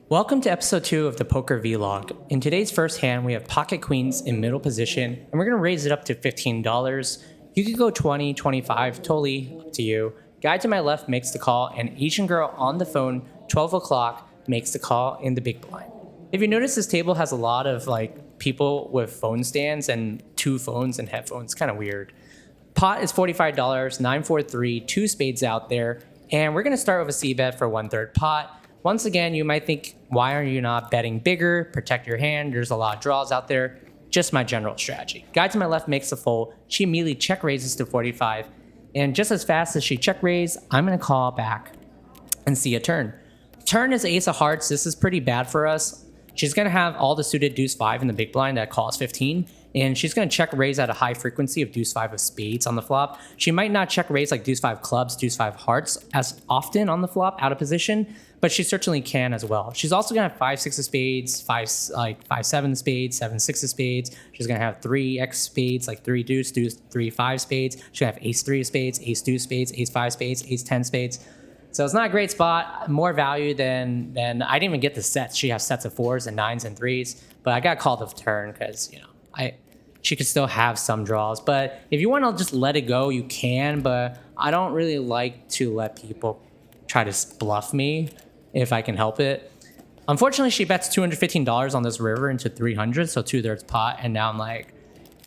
Welcome to episode 2 of the Poker Vlog. In today's first hand, we have pocket queens in middle position, and we're going to raise it up to $15. You could go 20, 25, totally up to you. Guy to my left makes the call, and Asian girl on the phone, 12 o'clock, makes the call in the big blind. If you notice, this table has a lot of people with phone stands and two phones and headphones. Kind of weird. Pot is $45, 943, two spades out there, and we're going to start with a c-bet for 1/3 pot. Once again, you might think, why are you not betting bigger? Protect your hand. There's a lot of draws out there. Just my general strategy. Guy to my left makes a fold. She immediately check raises to 45. And just as fast as she check raise, I'm going to call back and see a turn. Turn is ace of hearts. This is pretty bad for us. She's going to have all the suited deuce 5 in the big blind that calls 15. And she's going to check raise at a high frequency of deuce 5 of spades on the flop. She might not check raise like deuce 5 clubs, deuce 5 hearts as often on the flop out of position, but she certainly can as well. She's also going to have 5-6 of spades, 5-7 spades, 7-6 of spades. She's going to have 3x spades, like 3 deuce, deuce, 3-5 spades. She's going to have ace 3 of spades, ace 2 spades, ace 5 spades, ace 10 spades. So it's not a great spot. More value than I didn't even get the sets. She has sets of 4s and 9s and 3s, but I got called the turn because, she could still have some draws. But if you want to just let it go, you can, but I don't really like to let people try to bluff me if I can help it. Unfortunately, she bets $215 on this river into 300, so 2/3 pot, and now I'm like,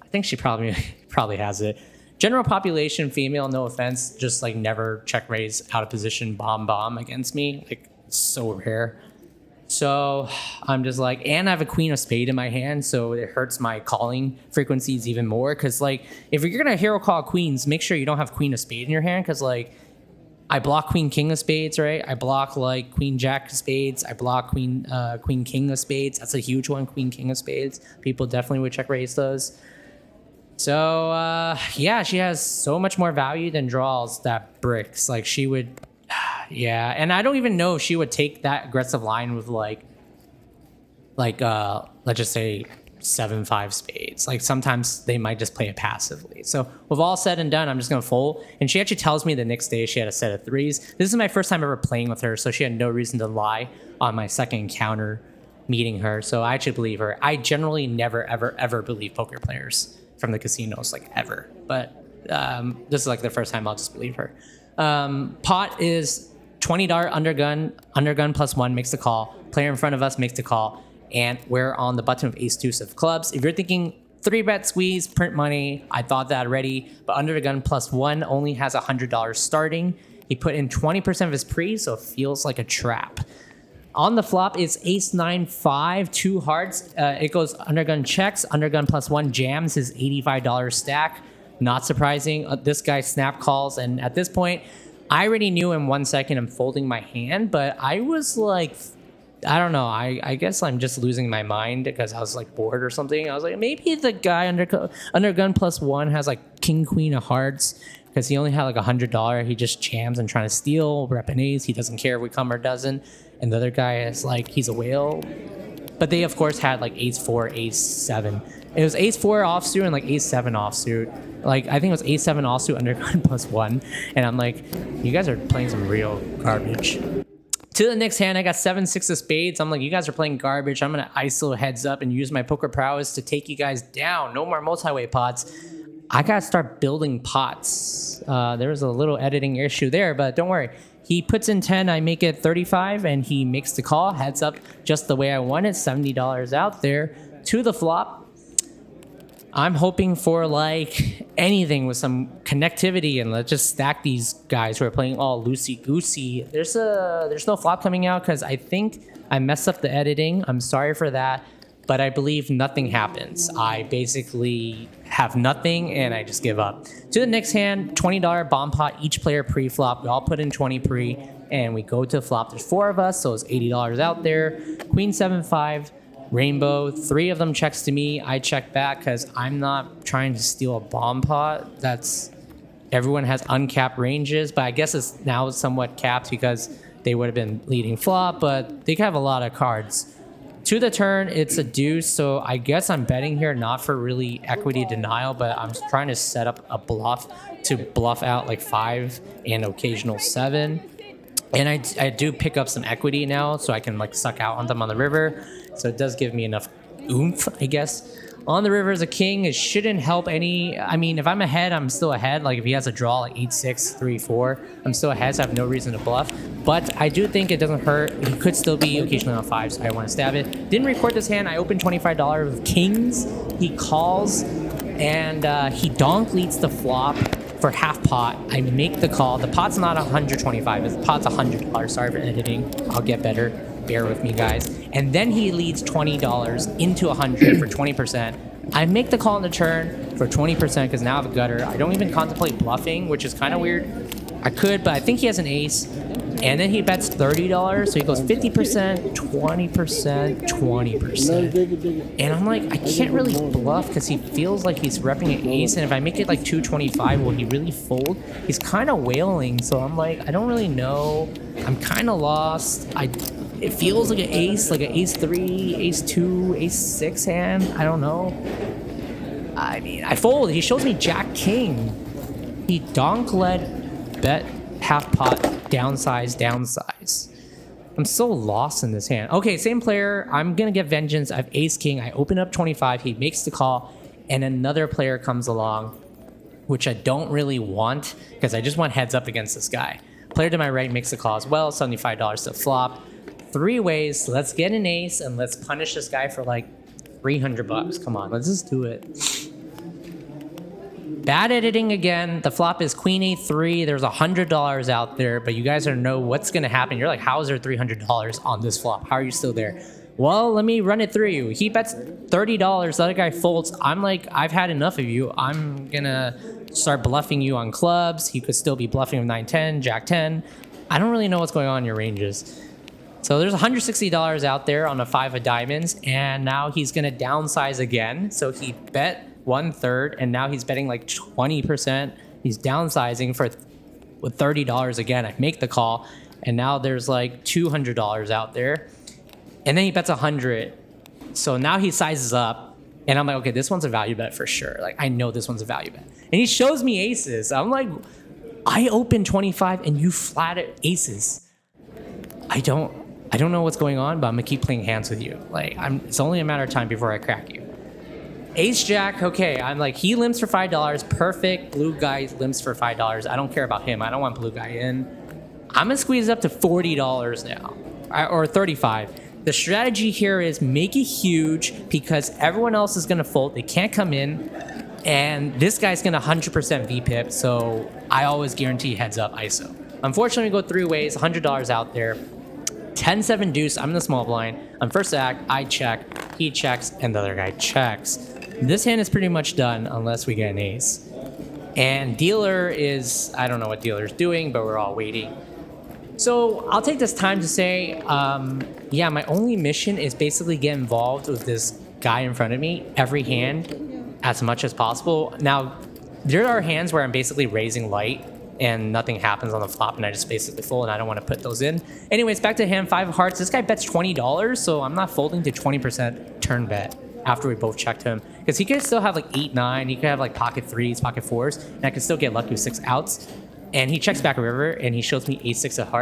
I think she probably has it. General population, female, no offense, just never check raise out of position, bomb against me. It's so rare. So I'm just and I have a queen of spade in my hand, so it hurts my calling frequencies even more. Because if you're gonna hero call queens, make sure you don't have queen of spade in your hand. Because I block queen king of spades, right? I block queen jack of spades. I block queen king of spades. That's a huge one, queen king of spades. People definitely would check raise those. So yeah, she has so much more value than draws that bricks. She would. Yeah, and I don't even know if she would take that aggressive line with let's just say 7-5 spades. Sometimes they might just play it passively. So with all said and done, I'm just gonna fold. And she actually tells me the next day she had a set of 3s. This is my first time ever playing with her, so she had no reason to lie on my second encounter meeting her. So I actually believe her. I generally never ever believe poker players from the casinos, ever. But this is the first time I'll just believe her. Pot is $20 undergun plus 1 makes the call. Player in front of us makes the call, and we're on the button of ace deuce of clubs. If you're thinking 3-bet squeeze, print money, I thought that already, but under the gun plus 1 only has $100 starting. He put in 20% of his pre, so it feels like a trap. On the flop is ace 9-5, 2 hearts. It goes undergun checks, undergun plus 1 jams his $85 stack. Not surprising. This guy snap calls, and at this point, I already knew in 1 second I'm folding my hand, but I was I don't know. I guess I'm just losing my mind because I was bored or something. I was maybe the guy under gun plus 1 has king queen of hearts because he only had $100. He just jams and trying to steal, rep an ace. He doesn't care if we come or doesn't. And the other guy is he's a whale. But they of course had ace 4, ace 7. It was ace 4 offsuit and ace 7 offsuit. I think it was ace 7 offsuit under gun plus 1. And I'm you guys are playing some real garbage. To the next hand, I got 7-6 of spades. I'm you guys are playing garbage. I'm going to ISO heads up and use my poker prowess to take you guys down. No more multi-way pots. I got to start building pots. There was a little editing issue there, but don't worry. He puts in 10, I make it 35, and he makes the call. Heads up just the way I want it. $70 out there. To the flop, I'm hoping for anything with some connectivity, and let's just stack these guys who are playing all loosey-goosey. There's no flop coming out because I think I messed up the editing. I'm sorry for that, but I believe nothing happens. I basically have nothing, and I just give up. To the next hand, $20 bomb pot, each player pre-flop. We all put in 20 pre, and we go to flop. There's 4 of us, so it's $80 out there. Queen 7-5. Rainbow, 3 of them checks to me. I check back because I'm not trying to steal a bomb pot. Everyone has uncapped ranges, but I guess it's now somewhat capped because they would have been leading flop, but they have a lot of cards. To the turn, it's a deuce, so I guess I'm betting here not for really equity denial, but I'm trying to set up a bluff to bluff out 5 and occasional 7. And I do pick up some equity now, so I can like suck out on them on the river. So it does give me enough oomph, I guess. On the river as a king, it shouldn't help any. I mean, if I'm ahead, I'm still ahead. Like if he has a draw like 8-6, 3-4, I'm still ahead, so I have no reason to bluff. But I do think it doesn't hurt. He could still be occasionally on 5, so I want to stab it. Didn't record this hand. I opened $25 with kings. He calls, and he donk leads the flop for half pot. I make the call. The pot's not 125. The pot's $100. Sorry for editing. I'll get better. Bear with me, guys. And then he leads $20 into 100 for 20%. I make the call on the turn for 20% because now I have a gutter. I don't even contemplate bluffing, which is kind of weird. I could, but I think he has an ace. And then he bets $30, so he goes 50%, 20%, 20%. And I'm like, I can't really bluff because he feels like he's repping an ace. And if I make it like 225, will he really fold? He's kind of wailing, so I'm like, I don't really know. I'm kind of lost. It feels like an ace, like an ace 3, ace 2, ace 6 hand. I don't know. I mean, I fold. He shows me jack king. He donk led, bet half pot, downsize. I'm so lost in this hand. Okay, same player. I'm going to get vengeance. I have ace king. I open up 25. He makes the call, and another player comes along, which I don't really want because I just want heads up against this guy. Player to my right makes the call as well. $75 to flop. 3 ways. Let's get an ace and let's punish this guy for like $300. Come on, let's just do it. Bad editing again. The flop is queen a3. There's $100 out there, but you guys don't know what's gonna happen. You're like, how is there $300 on this flop? How are you still there? Well, let me run it through you. He bets $30. The other guy folds. I'm like, I've had enough of you. I'm gonna start bluffing you on clubs. He could still be bluffing with 9-10, jack 10. I don't really know what's going on in your ranges. So there's $160 out there on a 5 of diamonds, and now he's gonna downsize again. So he bet 1/3, and now he's betting like 20%. He's downsizing with $30 again. I make the call, and now there's like $200 out there, and then he bets 100. So now he sizes up, and I'm like, okay, this one's a value bet for sure. Like I know this one's a value bet, and he shows me aces. I'm like, I open 25, and you flat aces. I don't know what's going on, but I'm gonna keep playing hands with you. Like it's only a matter of time before I crack you. Ace jack, okay. I'm like, he limps for $5, perfect. Blue guy limps for $5. I don't care about him. I don't want blue guy in. I'm gonna squeeze it up to $40 now, or 35. The strategy here is make it huge because everyone else is gonna fold. They can't come in, and this guy's gonna 100% VPIP. So I always guarantee heads up ISO. Unfortunately, we go 3 ways. $100 out there. 10-7 deuce, I'm in the small blind. On first act, I check, he checks, and the other guy checks. This hand is pretty much done unless we get an ace. And dealer is, I don't know what dealer's doing, but we're all waiting. So I'll take this time to say, yeah, my only mission is basically get involved with this guy in front of me every hand as much as possible. Now, there are hands where I'm basically raising light and nothing happens on the flop, and I just basically fold, and I don't want to put those in. Anyways, back to hand 5 of hearts. This guy bets $20, so I'm not folding to 20% turn bet after we both checked him, because he could still have like 8-9. He could have like pocket 3s, pocket 4s, and I could still get lucky with 6 outs. And he checks back a river, and he shows me a6 of hearts.